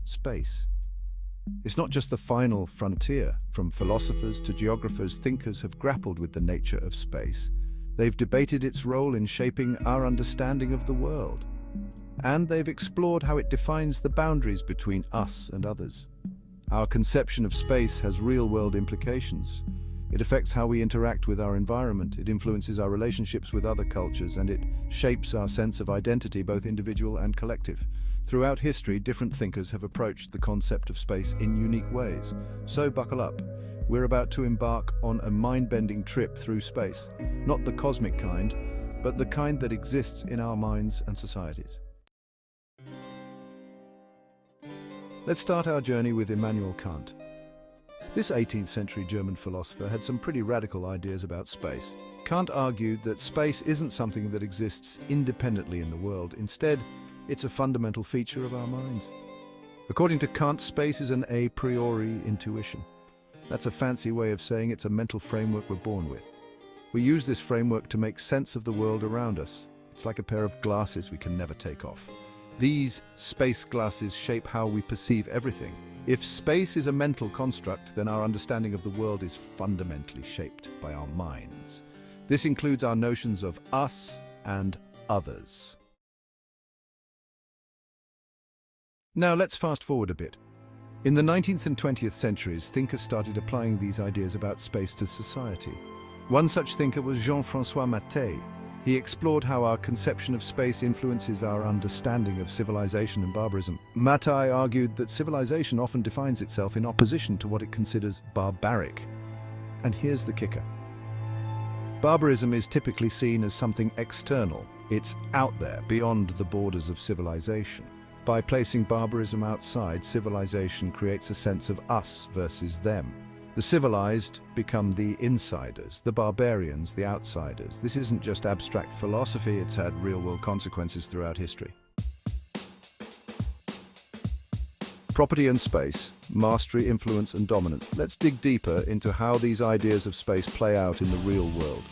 Space. It's not just the final frontier. From philosophers to geographers, thinkers have grappled with the nature of space. They've debated its role in shaping our understanding of the world. And they've explored how it defines the boundaries between us and others. Our conception of space has real-world implications. It affects how we interact with our environment, it influences our relationships with other cultures, and it shapes our sense of identity, both individual and collective. Throughout history, different thinkers have approached the concept of space in unique ways. So buckle up. We're about to embark on a mind-bending trip through space. Not the cosmic kind, but the kind that exists in our minds and societies. Let's start our journey with Immanuel Kant. This 18th century German philosopher had some pretty radical ideas about space. Kant argued that space isn't something that exists independently in the world. Instead, it's a fundamental feature of our minds. According to Kant, space is an a priori intuition. That's a fancy way of saying it's a mental framework we're born with. We use this framework to make sense of the world around us. It's like a pair of glasses we can never take off. These space glasses shape how we perceive everything. If space is a mental construct, then our understanding of the world is fundamentally shaped by our minds. This includes our notions of us and others. Now let's fast forward a bit. In the 19th and 20th centuries, thinkers started applying these ideas about space to society. One such thinker was Jean-François Mattei. He explored how our conception of space influences our understanding of civilization and barbarism. Mattei argued that civilization often defines itself in opposition to what it considers barbaric. And here's the kicker. Barbarism is typically seen as something external. It's out there, beyond the borders of civilization. By placing barbarism outside, civilization creates a sense of us versus them. The civilized become the insiders, the barbarians, the outsiders. This isn't just abstract philosophy, it's had real-world consequences throughout history. Property and space, mastery, influence, and dominance. Let's dig deeper into how these ideas of space play out in the real world.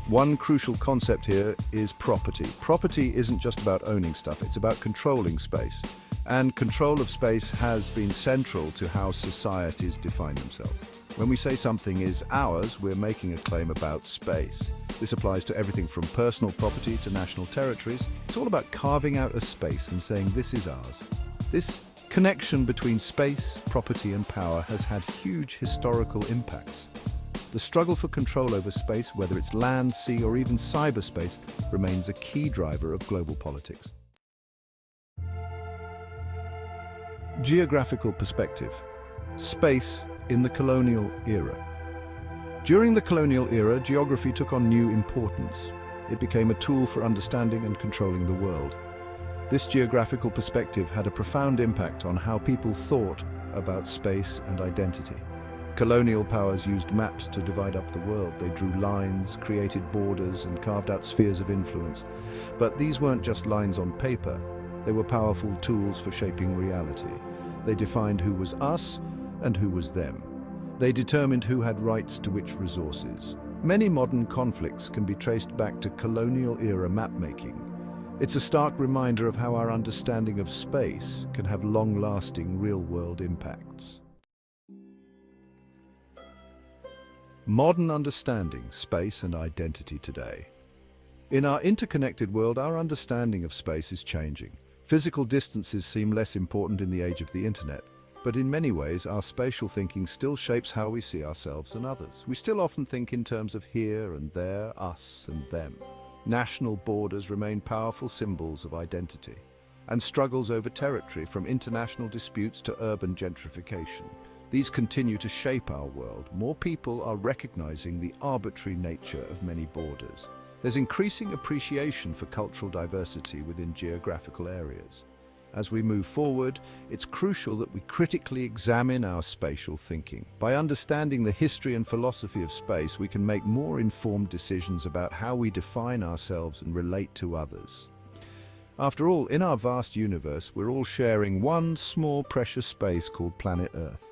One crucial concept here is property. Property isn't just about owning stuff, it's about controlling space. And control of space has been central to how societies define themselves. When we say something is ours, we're making a claim about space. This applies to everything from personal property to national territories. It's all about carving out a space and saying this is ours. This connection between space, property, and power has had huge historical impacts. The struggle for control over space, whether it's land, sea, or even cyberspace, remains a key driver of global politics. Geographical perspective. Space in the colonial era. During the colonial era, geography took on new importance. It became a tool for understanding and controlling the world. This geographical perspective had a profound impact on how people thought about space and identity. Colonial powers used maps to divide up the world. They drew lines, created borders, and carved out spheres of influence. But these weren't just lines on paper. They were powerful tools for shaping reality. They defined who was us and who was them. They determined who had rights to which resources. Many modern conflicts can be traced back to colonial-era mapmaking. It's a stark reminder of how our understanding of space can have long-lasting, real-world impacts. Modern understanding, space, and identity today. In our interconnected world, our understanding of space is changing. Physical distances seem less important in the age of the internet, but in many ways, our spatial thinking still shapes how we see ourselves and others. We still often think in terms of here and there, us and them. National borders remain powerful symbols of identity, and struggles over territory, from international disputes to urban gentrification. These continue to shape our world. More people are recognizing the arbitrary nature of many borders. There's increasing appreciation for cultural diversity within geographical areas. As we move forward, it's crucial that we critically examine our spatial thinking. By understanding the history and philosophy of space, we can make more informed decisions about how we define ourselves and relate to others. After all, in our vast universe, we're all sharing one small, precious space called planet Earth.